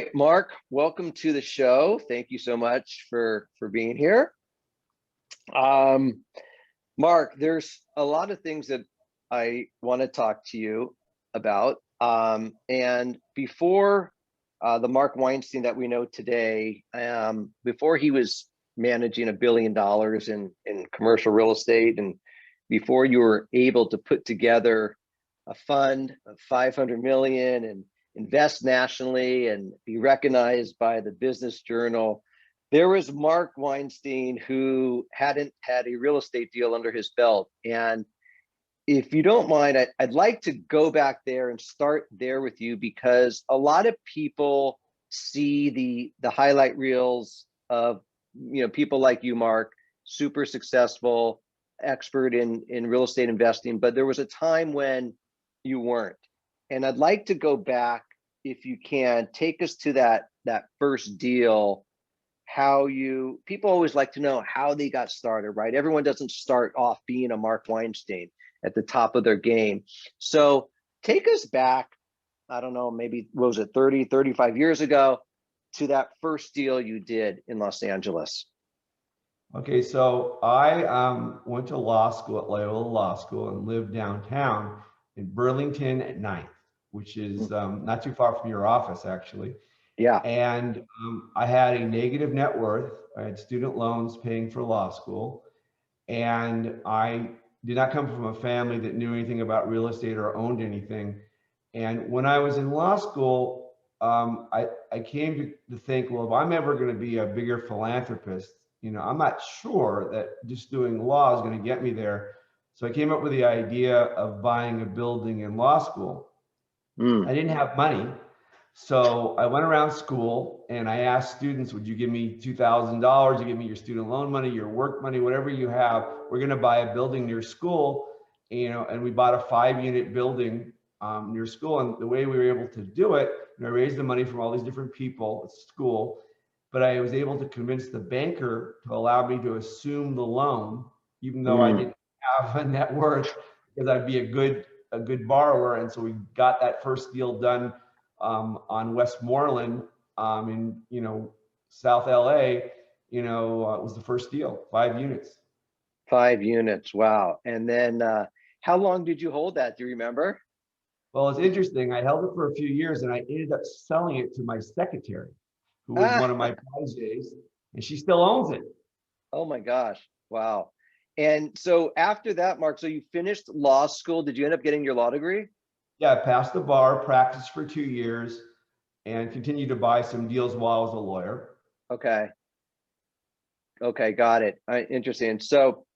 right, Mark, welcome to the show. Thank you so much for being here. Um, Mark, there's a lot of things that I want to talk to you about. And before the Mark Weinstein that we know today, before he was managing $1 billion in commercial real estate, and before you were able to put together a fund of 500 million and invest nationally and be recognized by the Business Journal, there was Mark Weinstein who hadn't had a real estate deal under his belt. And if you don't mind, I'd like to go back there and start there with you, because a lot of people see the highlight reels of people like you, Mark, super successful, expert in real estate investing, but there was a time when you weren't. And I'd like to go back, if you can, take us to that first deal. People always like to know how they got started, right? Everyone doesn't start off being a Mark Weinstein at the top of their game. So take us back, I don't know, maybe, what was it, 30, 35 years ago, to that first deal you did in Los Angeles. Okay, so I went to law school at Loyola Law School and lived downtown in Burlington at 9th, which is not too far from your office, actually. Yeah. And I had a negative net worth. I had student loans paying for law school. And I did not come from a family that knew anything about real estate or owned anything. And when I was in law school, I came to think, well, if I'm ever going to be a bigger philanthropist, I'm not sure that just doing law is going to get me there. So I came up with the idea of buying a building in law school. I didn't have money. So I went around school and I asked students, would you give me $2,000? You give me your student loan money, your work money, whatever you have. We're going to buy a building near school, and we bought a 5-unit building near school. And the way we were able to do it, I raised the money from all these different people at school, but I was able to convince the banker to allow me to assume the loan, even though I didn't have a net worth, because I'd be a good borrower. And so we got that first deal done on Westmoreland in South LA. It was the first deal, 5 units. 5 units, wow. And then how long did you hold that? Do you remember? Well, it's interesting. I held it for a few years and I ended up selling it to my secretary, who was one of my protégés, and she still owns it. Oh my gosh, wow. And so after that, Mark, so you finished law school. Did you end up getting your law degree? Yeah, I passed the bar, practiced for 2 years, and continued to buy some deals while I was a lawyer. Okay. Okay, got it. Interesting. So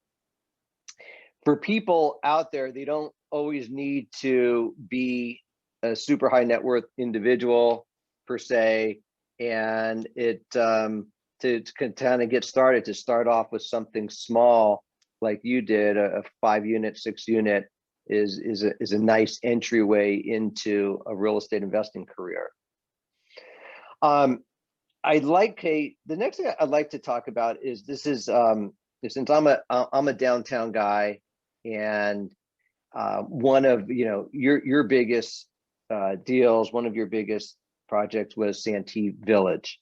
for people out there, they don't always need to be a super high net worth individual per se, and to kind of get started, to start off with something small like you did, a 5-unit, 6-unit is a nice entryway into a real estate investing career. The next thing I'd like to talk about is since I'm a downtown guy, and one of your biggest deals, one of your biggest projects was Santee Village,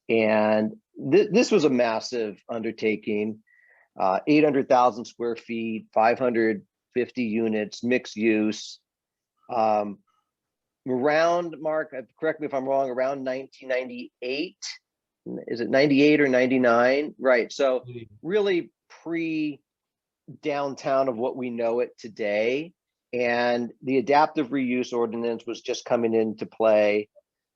and this was a massive undertaking, 800,000 square feet, 550 units, mixed use. Around, Mark, correct me if I'm wrong, around 1998. Is it 98 or 99? Right. So really pre-downtown of what we know it today. And the adaptive reuse ordinance was just coming into play.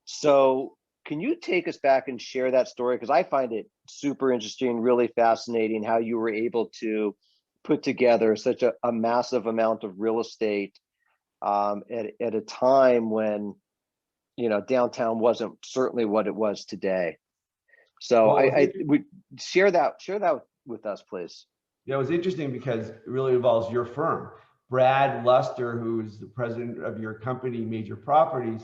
So can you take us back and share that story? Because I find it super interesting, really fascinating how you were able to put together such a massive amount of real estate at a time when downtown wasn't certainly what it was today. So well, I would share that with us, please. Yeah, it was interesting because it really involves your firm. Brad Luster, who's the president of your company, Major Properties,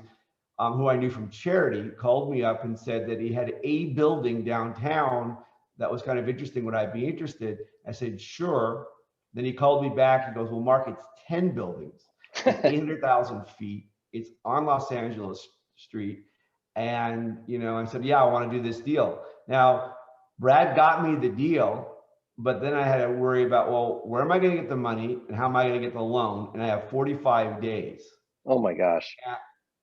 who I knew from charity, called me up and said that he had a building downtown that was kind of interesting. Would I be interested? I said, sure. Then he called me back. He goes, well, Mark, it's 10 buildings. 800,000 feet. It's on Los Angeles Street. And, I said, yeah, I want to do this deal. Now, Brad got me the deal, but then I had to worry about, well, where am I going to get the money and how am I going to get the loan? And I have 45 days. Oh my gosh.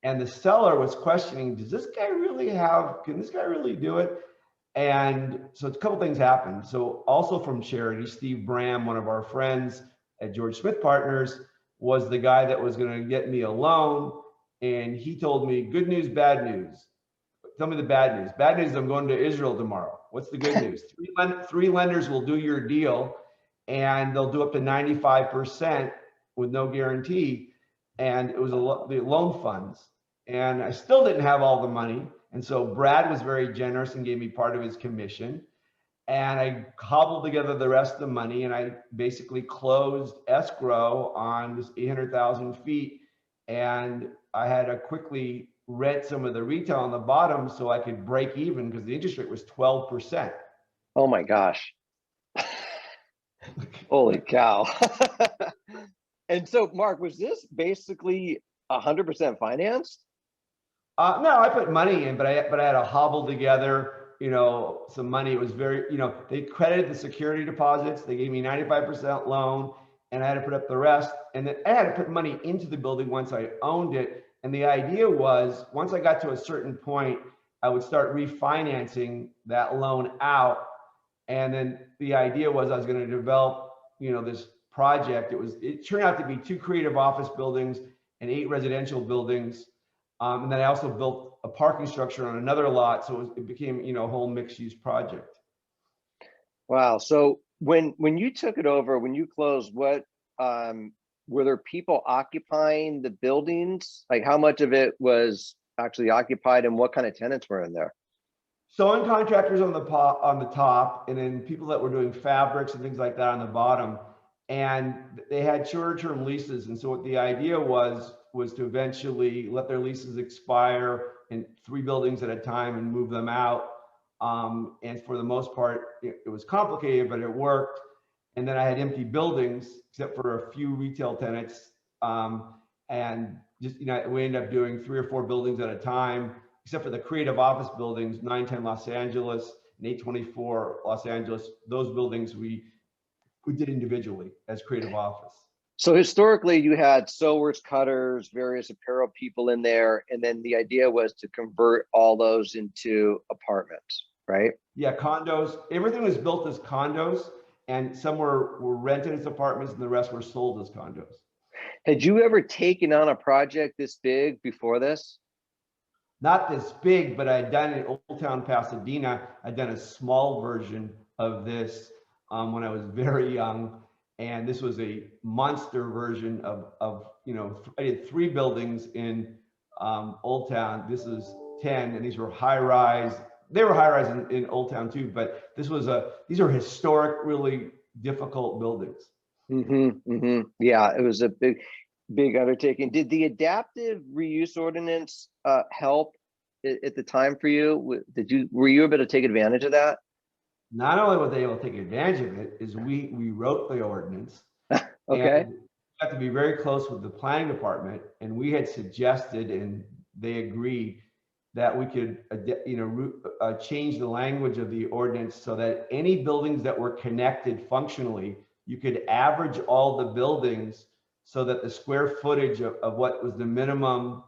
And the seller was questioning, can this guy really do it? And so a couple things happened. So also from charity, Steve Bram, one of our friends at George Smith Partners, was the guy that was going to get me a loan. And he told me, good news, bad news. Tell me the bad news. Bad news is I'm going to Israel tomorrow. What's the good news? Three lenders will do your deal, and they'll do up to 95% with no guarantee. And it was the loan funds. And I still didn't have all the money. And so Brad was very generous and gave me part of his commission. And I cobbled together the rest of the money, and I basically closed escrow on this 800,000 feet. And I had to quickly rent some of the retail on the bottom so I could break even because the interest rate was 12%. Oh my gosh. Holy cow. And so, Mark, was this basically 100% financed? No, I put money in, but I had to hobble together, some money. It was very, they credited the security deposits. They gave me 95% loan, and I had to put up the rest. And then I had to put money into the building once I owned it. And the idea was, once I got to a certain point, I would start refinancing that loan out. And then the idea was I was going to develop, this project. It turned out to be 2 creative office buildings and 8 residential buildings. And then I also built a parking structure on another lot. So it became, a whole mixed use project. Wow. So when you took it over, when you closed, what were there people occupying the buildings? Like how much of it was actually occupied and what kind of tenants were in there? Sewing contractors on the top, and then people that were doing fabrics and things like that on the bottom. And they had shorter term leases. And so what the idea was to eventually let their leases expire in 3 buildings at a time and move them out. And for the most part, it was complicated, but it worked. And then I had empty buildings, except for a few retail tenants. And just, we ended up doing 3 or 4 buildings at a time, except for the creative office buildings, 910 Los Angeles and 824 Los Angeles. Those buildings we did individually as creative office. So historically you had sewers, cutters, various apparel people in there. And then the idea was to convert all those into apartments, right? Yeah, condos. Everything was built as condos, and some were rented as apartments and the rest were sold as condos. Had you ever taken on a project this big before this? Not this big, but I'd done in Old Town, Pasadena. I'd done a small version of this when I was very young. And this was a monster version of I did 3 buildings in Old Town. This is 10, and these were high rise. They were high rise in Old Town too, but these are historic, really difficult buildings. Yeah, it was a big undertaking. Did the adaptive reuse ordinance help at the time for you? Were you able to take advantage of that? Not only were they able to take advantage of it, is we wrote the ordinance. Okay. And we had to be very close with the planning department, and we had suggested, and they agreed, that we could change the language of the ordinance so that any buildings that were connected functionally, you could average all the buildings so that the square footage of what was the minimum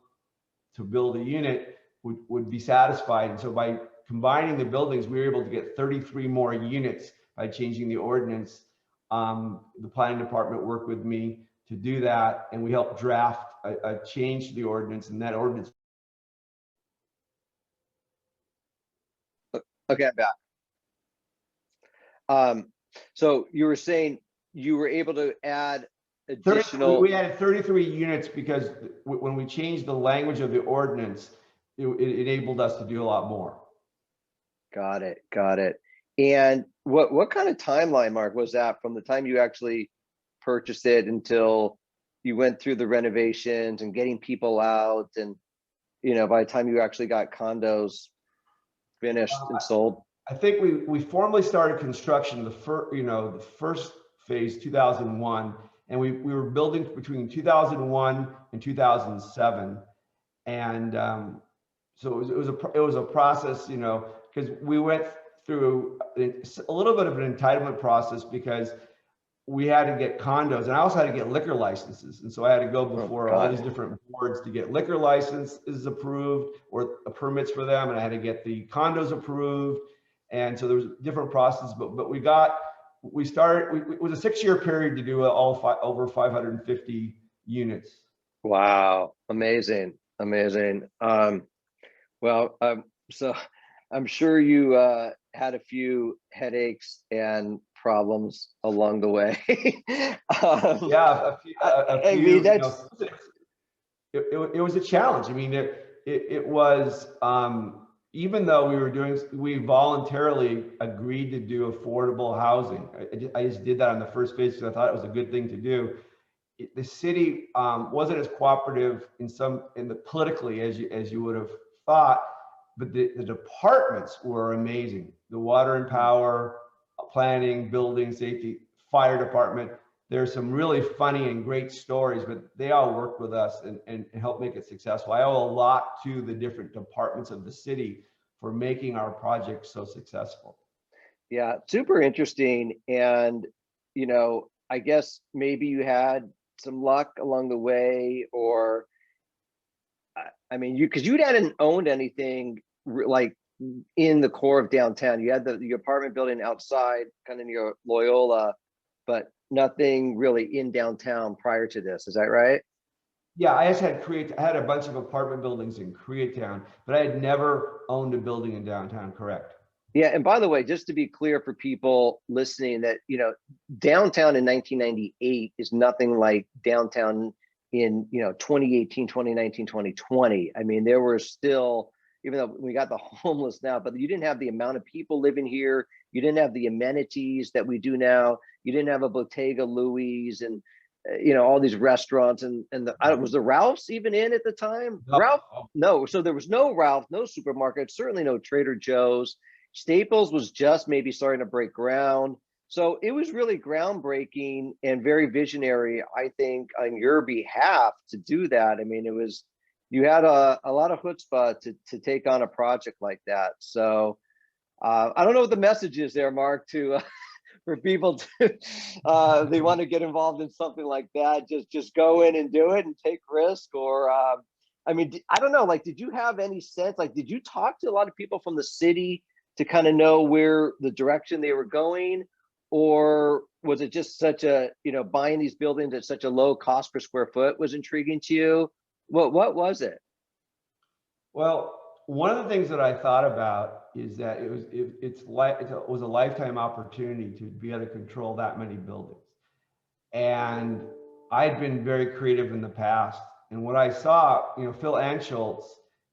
to build a unit would be satisfied. And so by combining the buildings, we were able to get 33 more units by changing the ordinance. The planning department worked with me to do that, and we helped draft a change to the ordinance, and that ordinance. Okay, I'm back. So you were saying you were able to add additional. We added 33 units because when we changed the language of the ordinance, it enabled us to do a lot more. Got it. And what kind of timeline, Mark, was that from the time you actually purchased it until you went through the renovations and getting people out, and by the time you actually got condos finished and sold? I think we formally started construction the first phase 2001, and we were building between 2001 and 2007, and it was a process, you know, because we went through a little bit of an entitlement process because we had to get condos, and I also had to get liquor licenses. And so I had to go before all these different boards to get liquor licenses approved or permits for them. And I had to get the condos approved. And so there was different processes, but we started, it was a 6-year period to do over 550 units. Wow. Amazing. Amazing. Well, so I'm sure you had a few headaches and problems along the way. Yeah, I mean, that's, you know, it was a challenge. I mean, it was, even though we voluntarily agreed to do affordable housing. I just did that on the first phase because I thought it was a good thing to do. The city wasn't as cooperative politically as you would have thought, but the departments were amazing. The water and power, planning, building, safety, fire department. There's some really funny and great stories, but they all worked with us and helped make it successful. I owe a lot to the different departments of the city for making our project so successful. yeah, super interesting. And, you know, I guess maybe you had some luck along the way, or, I mean, because you hadn't owned anything like in the core of downtown. You had the apartment building outside, kind of near Loyola, but nothing really in downtown prior to this. Is that right? Yeah, I had a bunch of apartment buildings in Koreatown, but I had never owned a building in downtown, correct? Yeah, and by the way, just to be clear for people listening, that, you know, downtown in 1998 is nothing like downtown in, you know, 2018, 2019, 2020. I mean, there were still, even though we got the homeless now, but you didn't have the amount of people living here. You didn't have the amenities that we do now. You didn't have a Bottega Louise and, you know, all these restaurants and was the Ralph's even in at the time? No. Ralph? No. So there was no Ralph, no supermarket, certainly no Trader Joe's. Staples was just maybe starting to break ground. So it was really groundbreaking and very visionary, I think, on your behalf to do that. I mean, you had a lot of chutzpah to take on a project like that. So I don't know what the message is there, Mark, to for people to they want to get involved in something like that. Just go in and do it and take risk. Or I mean, I don't know. Like, did you have any sense? Like, did you talk to a lot of people from the city to kind of know where the direction they were going? Or was it just such a, you know, buying these buildings at such a low cost per square foot was intriguing to you? What was it? Well, one of the things that I thought about is that it was a lifetime opportunity to be able to control that many buildings. And I'd been very creative in the past. And what I saw, you know, Phil Anschultz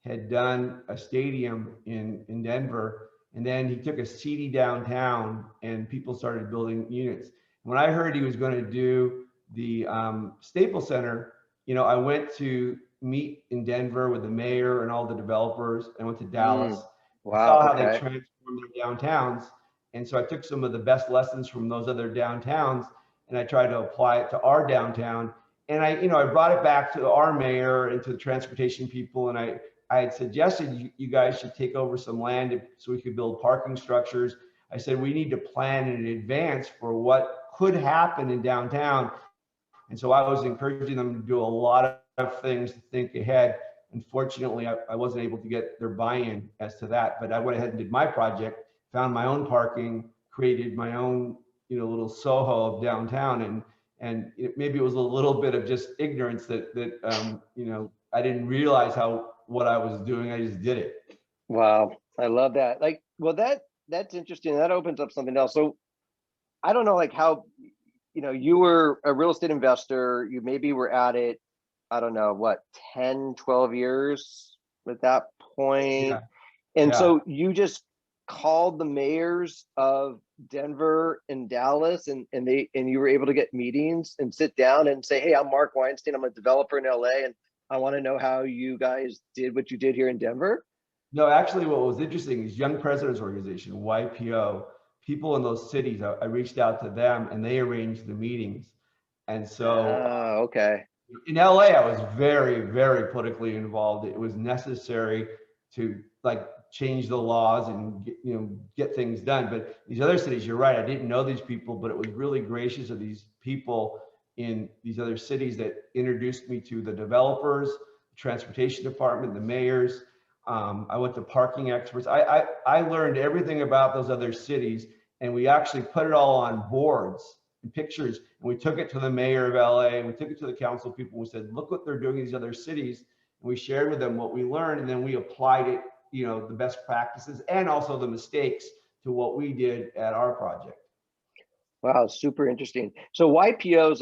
had done a stadium in Denver, and then he took a CD downtown and people started building units. When I heard he was going to do the Staples Center, you know, I went to meet in Denver with the mayor and all the developers. I went to Dallas. Wow, I saw how okay. they transformed their downtowns. And so I took some of the best lessons from those other downtowns and I tried to apply it to our downtown. And I brought it back to our mayor and to the transportation people. And I had suggested you guys should take over some land so we could build parking structures. I said, we need to plan in advance for what could happen in downtown. And so I was encouraging them to do a lot of things to think ahead. Unfortunately, I wasn't able to get their buy-in as to that, but I went ahead and did my project, found my own parking, created my own, you know, little Soho of downtown. And maybe it was a little bit of just ignorance that you know, I didn't realize what I was doing. I just did it. Wow, I love that. Like, well, that's interesting. That opens up something else. So I don't know, like, how, you know, you were a real estate investor. You maybe were at it, I don't know, what, 10, 12 years at that point. Yeah. And Yeah. so you just called the mayors of Denver and Dallas and you were able to get meetings and sit down and say, hey, I'm Mark Weinstein. I'm a developer in LA and I want to know how you guys did what you did here in Denver. No, actually what was interesting is Young Presidents Organization, YPO, people in those cities, I reached out to them and they arranged the meetings. And so Okay. in LA, I was very, very politically involved. It was necessary to like change the laws and get things done. But these other cities, you're right, I didn't know these people, but it was really gracious of these people in these other cities that introduced me to the developers, the transportation department, the mayors. I went to parking experts. I learned everything about those other cities, and we actually put it all on boards and pictures, and we took it to the mayor of LA, and we took it to the council people. We said, look what they're doing in these other cities. And we shared with them what we learned, and then we applied it, the best practices and also the mistakes to what we did at our project. Wow, super interesting. So YPO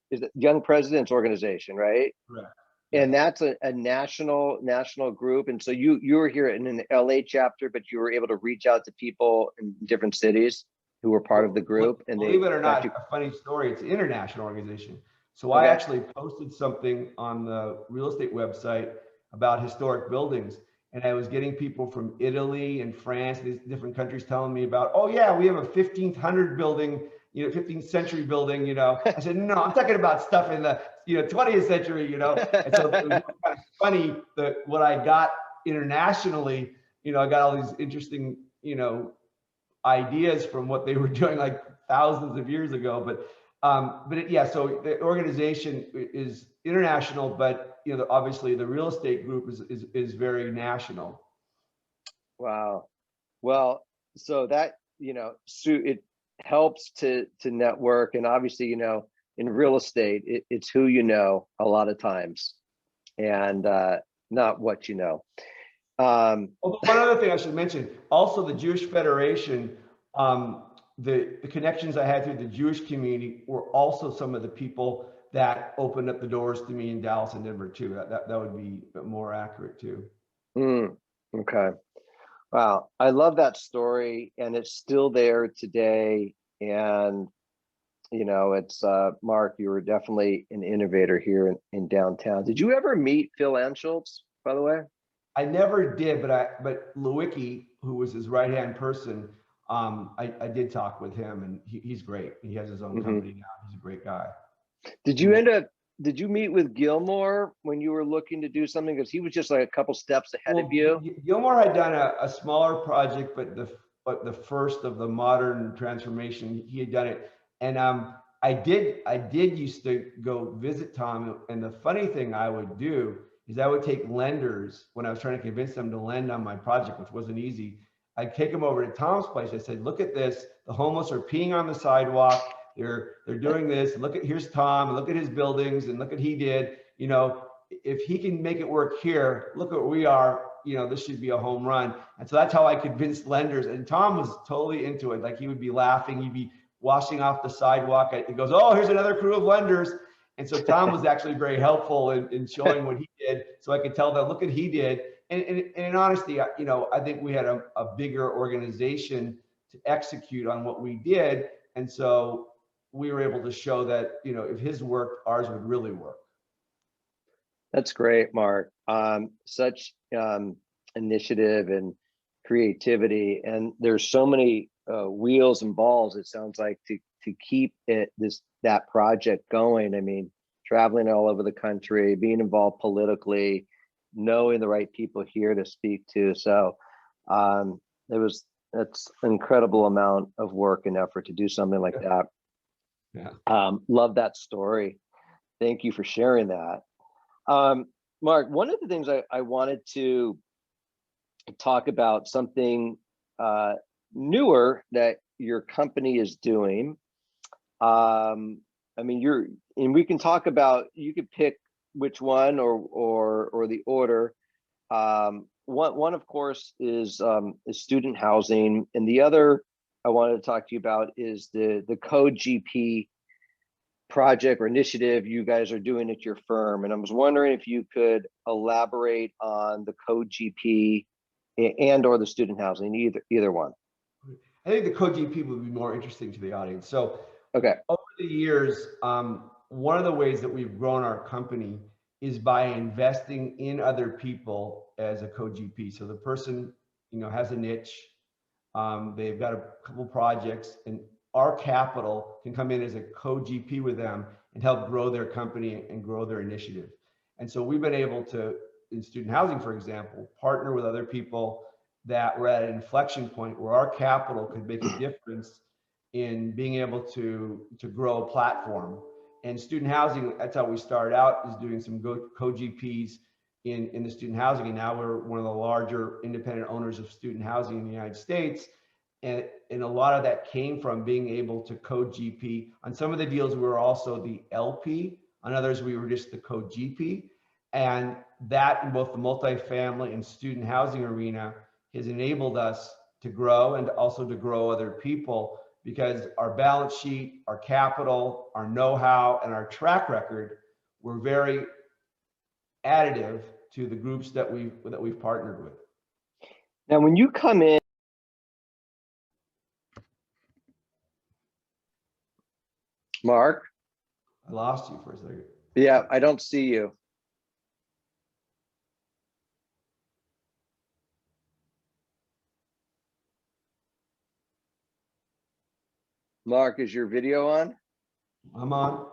is a Young Presidents Organization, right? Correct. And that's a national group. And so you were here in an LA chapter, but you were able to reach out to people in different cities who were part of the group. And believe it or not, a funny story, it's an international organization. So I actually posted something on the real estate website about historic buildings. And I was getting people from Italy and France, these different countries telling me about, oh yeah, we have a 1500 building, 15th century building, I said, no, I'm talking about stuff in the, 20th century, And so it was kind of funny that what I got internationally, I got all these interesting, ideas from what they were doing like thousands of years ago. So the organization is international, but obviously the real estate group is very national. Wow. Well, so that it helps to network, and obviously in real estate it's who a lot of times, and not what One other thing I should mention, also the Jewish Federation, the connections I had through the Jewish community were also some of the people that opened up the doors to me in Dallas and Denver too. That would be more accurate too. Okay. Wow. I love that story, and it's still there today. And it's Mark, you were definitely an innovator here in downtown. Did you ever meet Phil Anschutz, by the way? I never did, but Lewicki, who was his right-hand person, I did talk with him, and he's great. He has his own company now. He's a great guy. Did you meet with Gilmore when you were looking to do something? Because he was just like a couple steps ahead of you. Gilmore had done a smaller project, but the first of the modern transformation, he had done it. And I did used to go visit Tom. And the funny thing I would do is I would take lenders when I was trying to convince them to lend on my project, which wasn't easy. I'd take them over to Tom's place. I said, look at this. The homeless are peeing on the sidewalk. They're doing this. Here's Tom, and look at his buildings, and look what he did. If he can make it work here, look what we are. This should be a home run. And so that's how I convinced lenders. And Tom was totally into it. Like, he would be laughing. He'd be washing off the sidewalk. He goes, oh, here's another crew of lenders. And so Tom was actually very helpful in showing what he did. So I could tell them, look what he did. And in honesty, I think we had a bigger organization to execute on what we did. And so we were able to show that, if his worked, ours would really work. That's great, Mark. Such initiative and creativity, and there's so many wheels and balls, it sounds like, to keep that project going. I mean, traveling all over the country, being involved politically, knowing the right people here to speak to. So that's an incredible amount of work and effort to do something like that. Yeah. Love that story. Thank you for sharing that. Mark, one of the things I wanted to talk about, something newer that your company is doing. And we can talk about, you could pick which one or the order. One of course is student housing, and the other I wanted to talk to you about is the Code GP project or initiative you guys are doing at your firm. And I was wondering if you could elaborate on the Code GP and or the student housing, either one. I think the Code GP would be more interesting to the audience. So okay, over the years, one of the ways that we've grown our company is by investing in other people as a Code GP. So the person, has a niche, they've got a couple projects, and our capital can come in as a Code GP with them and help grow their company and grow their initiative. And so we've been able to in student housing, for example, partner with other people that were at an inflection point where our capital could make a difference in being able to grow a platform. And student housing, that's how we started out, is doing some co-GPs in the student housing. And now we're one of the larger independent owners of student housing in the United States. And a lot of that came from being able to co-GP. On some of the deals, we were also the LP. On others, we were just the co-GP. And that in both the multifamily and student housing arena has enabled us to grow and also to grow other people, because our balance sheet, our capital, our know-how, and our track record were very additive to the groups that we've partnered with. Now, when you come in, Mark. I lost you for a second. Yeah, I don't see you. Mark, is your video on? I'm on.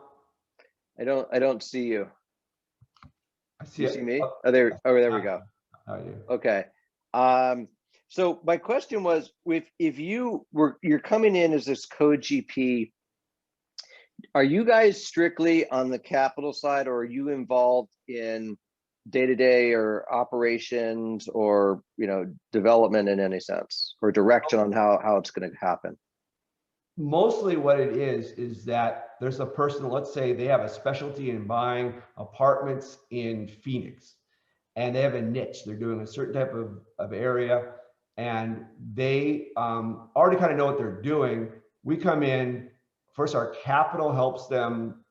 I don't see you. I see You it. see me? Oh, there we go. I do. Okay. So my question was, if you're coming in as this co-GP, are you guys strictly on the capital side, or are you involved in day-to-day or operations or development in any sense, or direction on how it's going to happen? Mostly what it is that there's a person, let's say they have a specialty in buying apartments in Phoenix, and they have a niche. They're doing a certain type of area, and they already kind of know what they're doing. We come in, first our capital helps them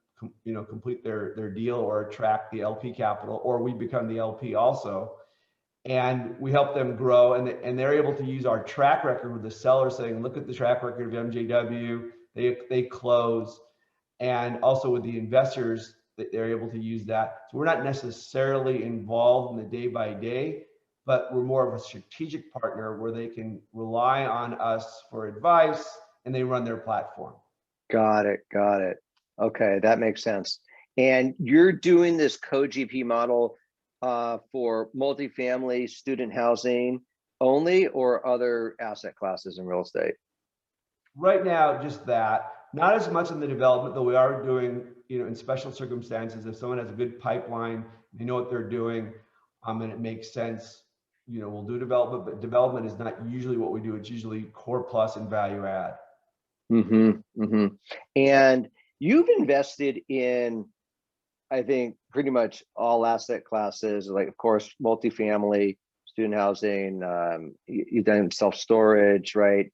complete their deal or attract the LP capital, or we become the LP also. And we help them grow, and they're able to use our track record with the seller, saying, look at the track record of MJW, they close, and also with the investors, that they're able to use that. So we're not necessarily involved in the day by day, but we're more of a strategic partner where they can rely on us for advice, and they run their platform. Got it. Okay, that makes sense. And you're doing this co-GP model for multifamily student housing only, or other asset classes in real estate? Right now, just that. Not as much in the development, though we are doing, in special circumstances, if someone has a good pipeline, they know what they're doing, and it makes sense, we'll do development, but development is not usually what we do. It's usually core plus and value add. And you've invested in, I think, pretty much all asset classes, like, of course, multifamily, student housing, you've done self-storage, right?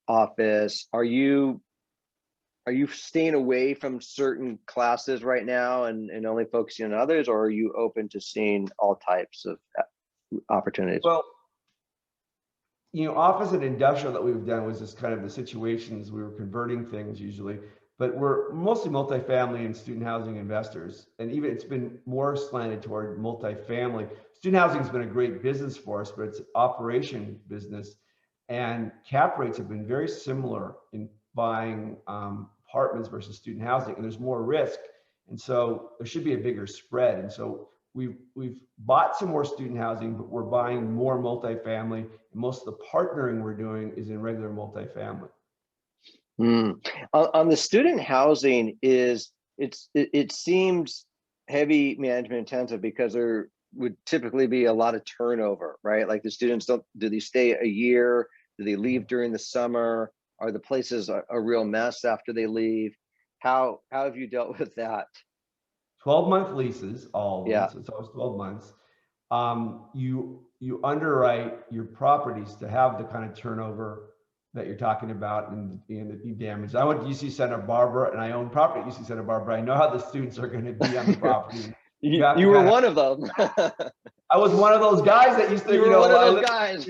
Office. Are you staying away from certain classes right now and only focusing on others, or are you open to seeing all types of opportunities? Well, office and industrial that we've done was just kind of the situations we were converting things usually, but we're mostly multifamily and student housing investors. And even it's been more slanted toward multifamily. Student housing has been a great business for us, but it's an operation business. And cap rates have been very similar in buying apartments versus student housing, and there's more risk. And so there should be a bigger spread. And so we've bought some more student housing, but we're buying more multifamily. And most of the partnering we're doing is in regular multifamily. On the student housing, it seems heavy management intensive, because there would typically be a lot of turnover, right? Like, the students do they stay a year? Do they leave during the summer? Are the places a real mess after they leave? How have you dealt with that? 12-month leases, all of them. Yeah. So it's always 12 months. You underwrite your properties to have the kind of turnover that you're talking about and the damage. I went to UC Santa Barbara, and I own property at UC Santa Barbara. I know how the students are going to be on the property. You were one of them. I was one of those guys that used to, you were one of those guys.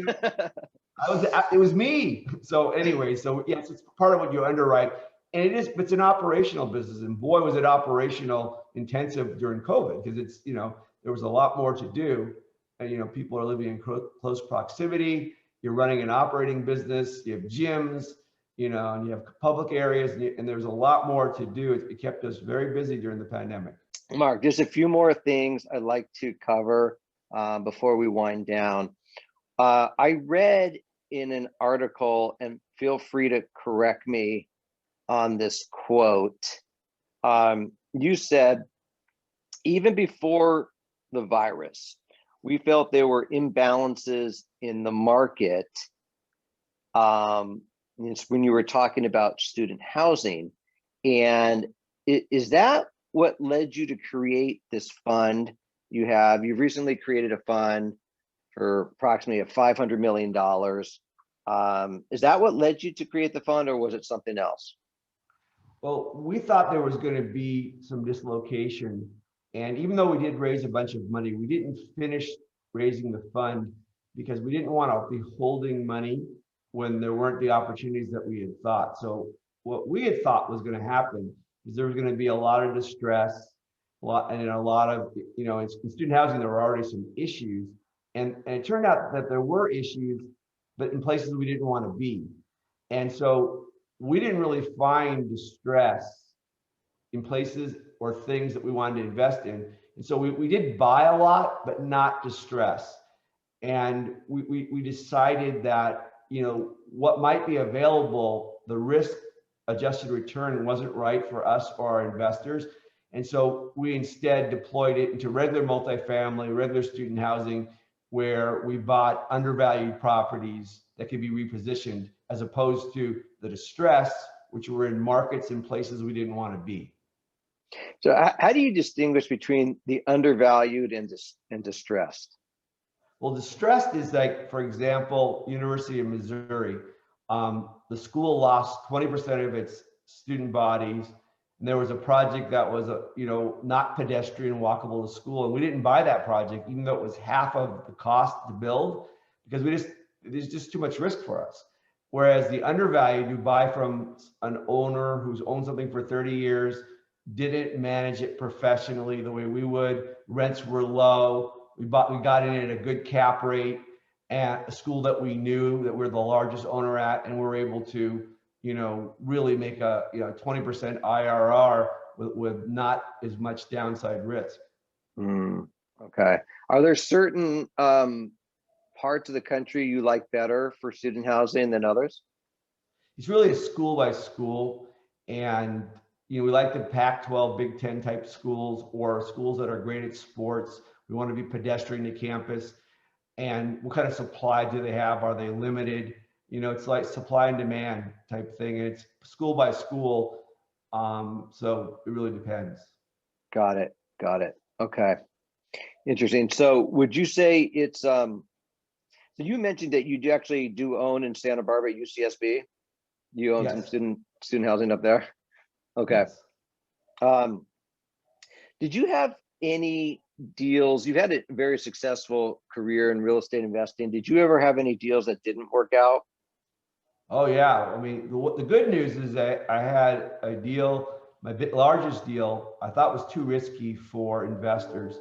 It was me. So anyway, yes, it's part of what you underwrite. And it's an operational business. And boy, was it operational intensive during COVID, because there was a lot more to do. And, people are living in close proximity. You're running an operating business. You have gyms, and you have public areas, and there's a lot more to do. It kept us very busy during the pandemic. Mark, there's a few more things I'd like to cover before we wind down. I read in an article, and feel free to correct me on this quote. You said, even before the virus, we felt there were imbalances in the market. It's when you were talking about student housing. And is that what led you to create this fund? You've recently created a fund for approximately $500 million. Is that what led you to create the fund, or was it something else? Well, we thought there was going to be some dislocation. And even though we did raise a bunch of money, we didn't finish raising the fund because we didn't want to be holding money when there weren't the opportunities that we had thought. So what we had thought was going to happen is there was going to be a lot of distress, and a lot of, in student housing, there were already some issues. And it turned out that there were issues, but in places we didn't want to be. And so we didn't really find distress in places or things that we wanted to invest in. And so we did buy a lot, but not distress. And we decided that, what might be available, the risk adjusted return wasn't right for us or our investors. And so we instead deployed it into regular multifamily, regular student housing, where we bought undervalued properties that could be repositioned, as opposed to the distress, which were in markets and places we didn't want to be. So how do you distinguish between the undervalued and distressed? Well, distressed is like, for example, University of Missouri. The school lost 20% of its student bodies. And there was a project that was, not pedestrian walkable to school. And we didn't buy that project, even though it was half of the cost to build, because there's just too much risk for us. Whereas the undervalued, you buy from an owner who's owned something for 30 years, didn't manage it professionally the way we would. Rents were low. We got in at a good cap rate at a school that we knew that we're the largest owner at, and we're able to, really make a 20% IRR with not as much downside risk. Okay. Are there certain parts of the country you like better for student housing than others? It's really a school by school, and we like the Pac-12, Big Ten type schools, or schools that are great at sports. We want to be pedestrian to campus. And what kind of supply do they have? Are they limited? It's like supply and demand type thing. And it's school by school. So it really depends. Got it. Okay. Interesting. So would you say it's, so you mentioned that you actually do own in Santa Barbara at UCSB. You own some student housing up there. Okay. Yes. Did you have any deals? You've had a very successful career in real estate investing. Did you ever have any deals that didn't work out? Oh yeah. I mean, the good news is that I had a deal, my largest deal, I thought was too risky for investors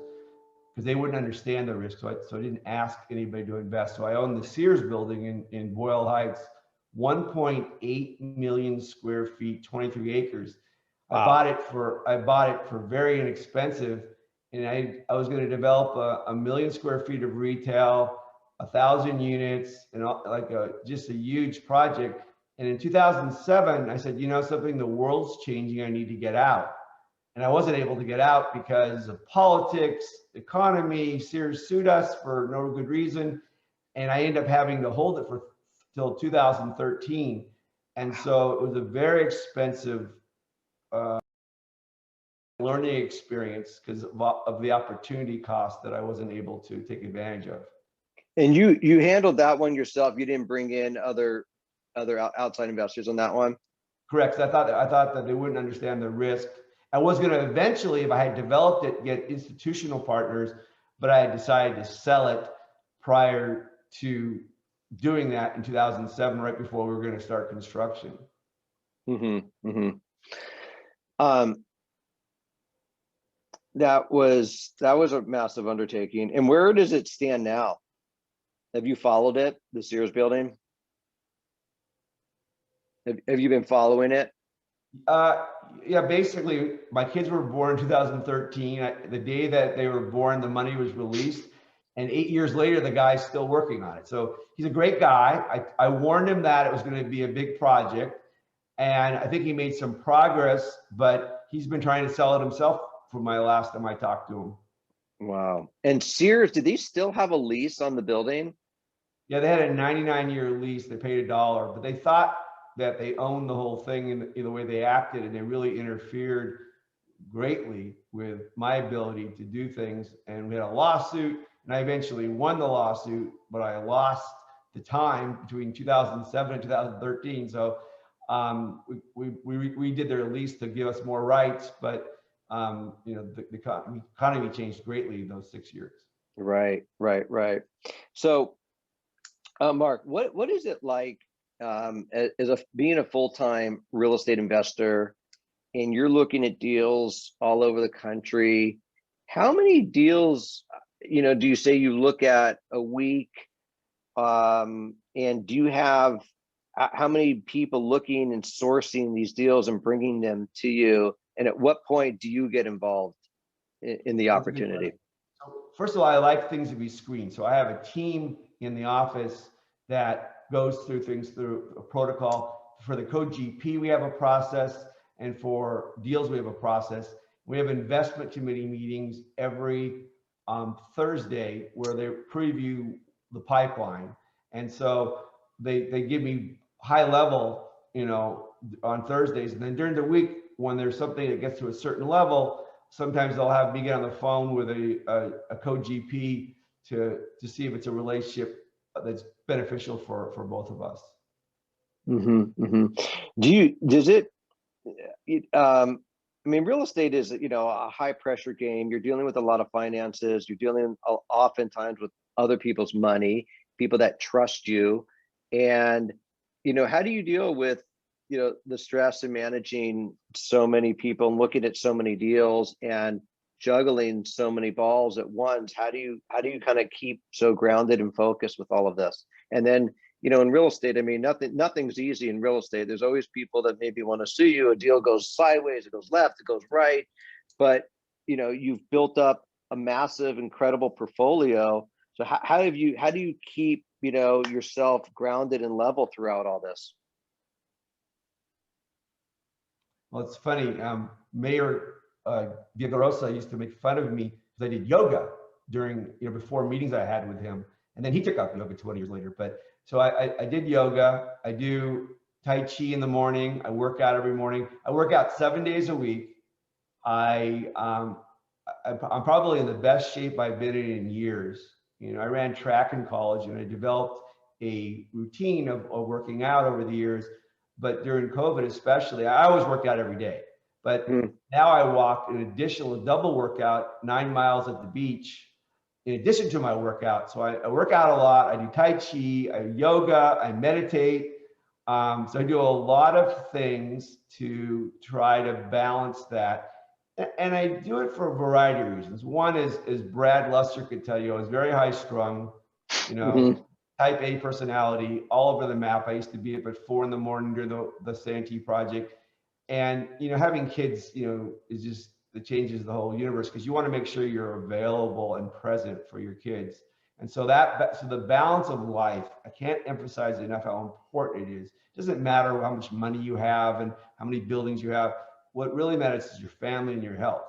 because they wouldn't understand the risk. So I didn't ask anybody to invest. So I own the Sears building in Boyle Heights, 1.8 million square feet, 23 acres. Wow. I bought it for very inexpensive. And I was going to develop a million square feet of retail, 1,000 units, and just a huge project. And in 2007, I said, something, the world's changing. I need to get out. And I wasn't able to get out because of politics, economy. Sears sued us for no good reason. And I ended up having to hold it till 2013. And so it was a very expensive learning experience because of the opportunity cost that I wasn't able to take advantage of. And you handled that one yourself. You didn't bring in other outside investors on that one? Correct. I thought that they wouldn't understand the risk. I was going to eventually, if I had developed it, get institutional partners, but I had decided to sell it prior to doing that in 2007, right before we were going to start construction. That was a massive undertaking. And where does it stand now? Have you followed it, the Sears building? Have you been following it? Uh, yeah, basically, my kids were born in 2013. The day that they were born, the money was released. And 8 years later, the guy's still working on it. So he's a great guy. I warned him that it was going to be a big project. And I think he made some progress, but he's been trying to sell it himself for my last time I talked to him. Wow. And Sears, do they still have a lease on the building? Yeah, they had a 99-year lease. They paid $1, but they thought that they owned the whole thing in the way they acted, and they really interfered greatly with my ability to do things. And we had a lawsuit, and I eventually won the lawsuit, but I lost the time between 2007 and 2013. So we redid their lease to give us more rights, but the economy changed greatly in those 6 years. Right, right, right. So, Mark, what is it like as being a full-time real estate investor, and you're looking at deals all over the country? How many deals, do you say you look at a week? And do you have how many people looking and sourcing these deals and bringing them to you? And at what point do you get involved in the opportunity? So first of all, I like things to be screened. So I have a team in the office that goes through things through a protocol. For the code GP, we have a process, and for deals, we have a process. We have investment committee meetings every Thursday where they preview the pipeline. And so they give me high level, on Thursdays. And then during the week, when there's something that gets to a certain level, sometimes they'll have me get on the phone with a code GP to see if it's a relationship that's beneficial for both of us. Mm-hmm, I mean, real estate is, a high pressure game. You're dealing with a lot of finances. You're dealing oftentimes with other people's money, people that trust you. And, how do you deal with, the stress of managing so many people and looking at so many deals and juggling so many balls at once? How do you kind of keep so grounded and focused with all of this? And then, in real estate, I mean, nothing's easy in real estate. There's always people that maybe want to sue you. A deal goes sideways, it goes left, it goes right. But, you've built up a massive, incredible portfolio. So how do you keep, yourself grounded and level throughout all this? Well, it's funny. Mayor Villarosa used to make fun of me because I did yoga during, before meetings I had with him. And then he took up yoga 20 years later. But so I did yoga. I do Tai Chi in the morning. I work out every morning. I work out 7 days a week. I'm probably in the best shape I've been in years. I ran track in college, and I developed a routine of working out over the years. But during COVID, especially, I always worked out every day. But now I walk an additional double workout, 9 miles at the beach, in addition to my workout. So I work out a lot. I do Tai Chi, I do yoga, I meditate. So I do a lot of things to try to balance that. And I do it for a variety of reasons. One is, as Brad Luster could tell you, I was very high strung, type A personality, all over the map. I used to be up at 4 a.m. during the Santee project. And, having kids, is just, it changes the whole universe, because you want to make sure you're available and present for your kids. And so so the balance of life, I can't emphasize enough how important it is. It doesn't matter how much money you have and how many buildings you have. What really matters is your family and your health,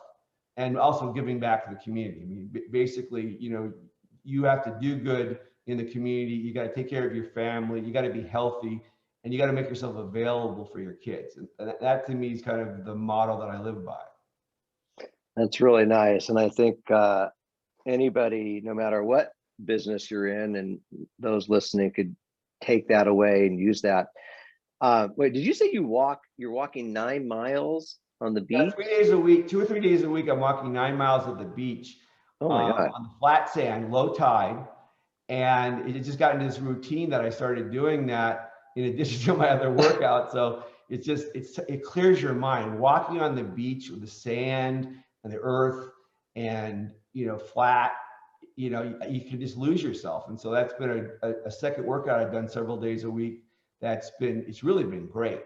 and also giving back to the community. I mean, basically, you have to do good in the community. You got to take care of your family. You got to be healthy, and you got to make yourself available for your kids. And that to me is kind of the model that I live by. That's really nice. And I think anybody, no matter what business you're in, and those listening could take that away and use that. Wait, did you say you're walking 9 miles on the beach? Yeah, 3 days a week, 2 or 3 days a week, I'm walking 9 miles at the beach. Oh my God. On the flat sand, low tide. And it just got into this routine that I started doing that in addition to my other workouts. So it clears your mind. Walking on the beach with the sand and the earth and, flat, you can just lose yourself. And so that's been a second workout I've done several days a week. It's really been great.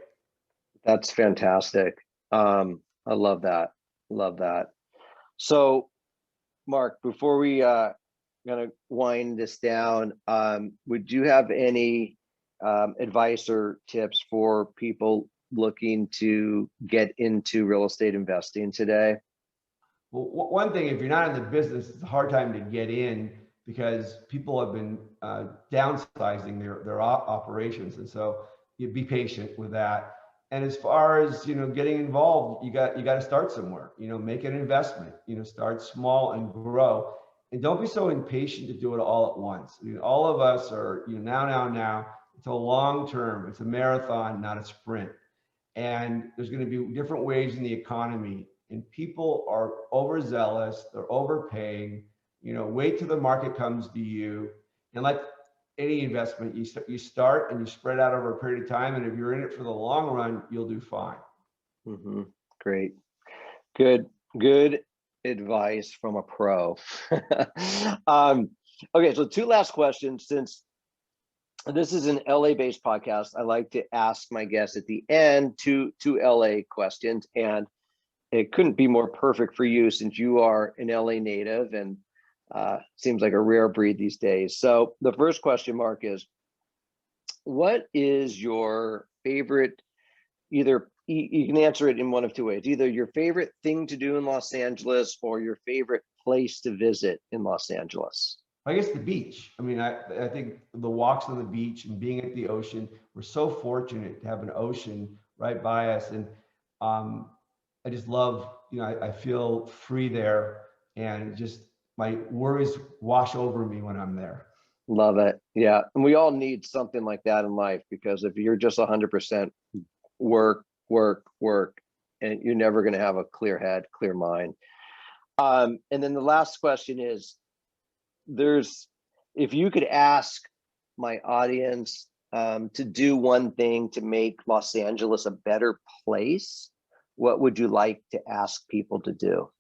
That's fantastic. I love that. Love that. So, Mark, before we gonna wind this down, would you have any advice or tips for people looking to get into real estate investing today? Well, one thing, if you're not in the business, it's a hard time to get in because people have been downsizing their operations, and so you be patient with that. And as far as getting involved, you got to start somewhere. Make an investment. Start small and grow, and don't be so impatient to do it all at once. I mean, all of us are now. It's a long term. It's a marathon, not a sprint. And there's going to be different waves in the economy, and people are overzealous, they're overpaying. Wait till the market comes to you. And like any investment, you start and you spread out over a period of time, and if you're in it for the long run, you'll do fine. Mm-hmm. Great. Good advice from a pro. Okay, so two last questions. Since this is an LA-based podcast, I like to ask my guests at the end two LA questions, and it couldn't be more perfect for you since you are an LA native, and seems like a rare breed these days. So the first question, Mark, is what is your favorite, either you can answer it in one of two ways, either your favorite thing to do in Los Angeles or your favorite place to visit in Los Angeles? I guess the beach. I mean, I think the walks on the beach and being at the ocean, we're so fortunate to have an ocean right by us. And I just love, I feel free there, and just my worries wash over me when I'm there. Love it. Yeah. And we all need something like that in life, because if you're just 100% work, and you're never going to have a clear head, clear mind. And then the last question is, if you could ask my audience to do one thing to make Los Angeles a better place, what would you like to ask people to do?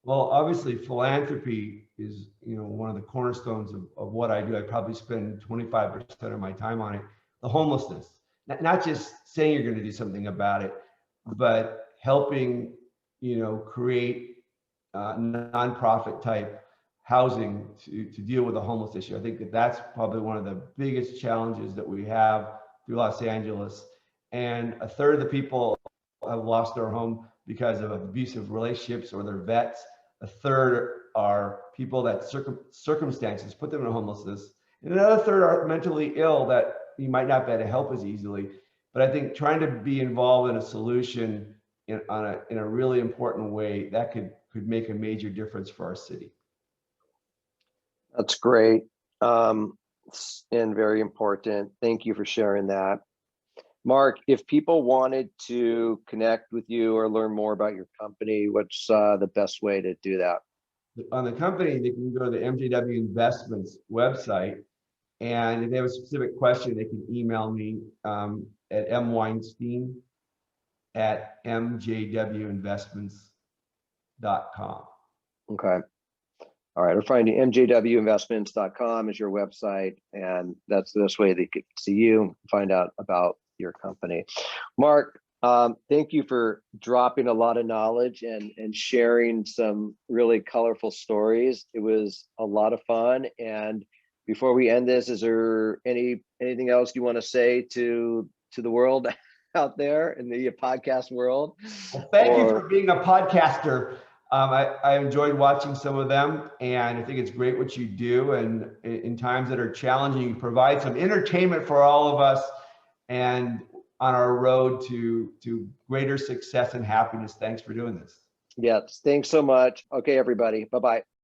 Well, obviously philanthropy is, one of the cornerstones of what I do. I probably spend 25% of my time on it. The homelessness, not just saying you're going to do something about it, but helping, create nonprofit type housing to deal with the homeless issue. I think that's probably one of the biggest challenges that we have through Los Angeles. And a third of the people have lost their home because of abusive relationships or they're vets. A third are people that circumstances put them in homelessness. And another third are mentally ill that you might not be able to help as easily. But I think trying to be involved in a solution in a really important way, that could make a major difference for our city. That's great. And very important. Thank you for sharing that. Mark, if people wanted to connect with you or learn more about your company, what's the best way to do that? On the company, they can go to the MJW Investments website, and if they have a specific question, they can email me at mweinstein@mjwinvestments.com. Okay. All right. We're finding mjwinvestments.com is your website, and that's the best way they could see you, find out about your company. Mark, thank you for dropping a lot of knowledge and sharing some really colorful stories. It was a lot of fun. And before we end this, is there anything else you want to say to the world out there in the podcast world? Well, thank you for being a podcaster. I enjoyed watching some of them, and I think it's great what you do. And in times that are challenging, you provide some entertainment for all of us, and on our road to greater success and happiness. Thanks for doing this. Yes, thanks so much. Okay, everybody. Bye-bye.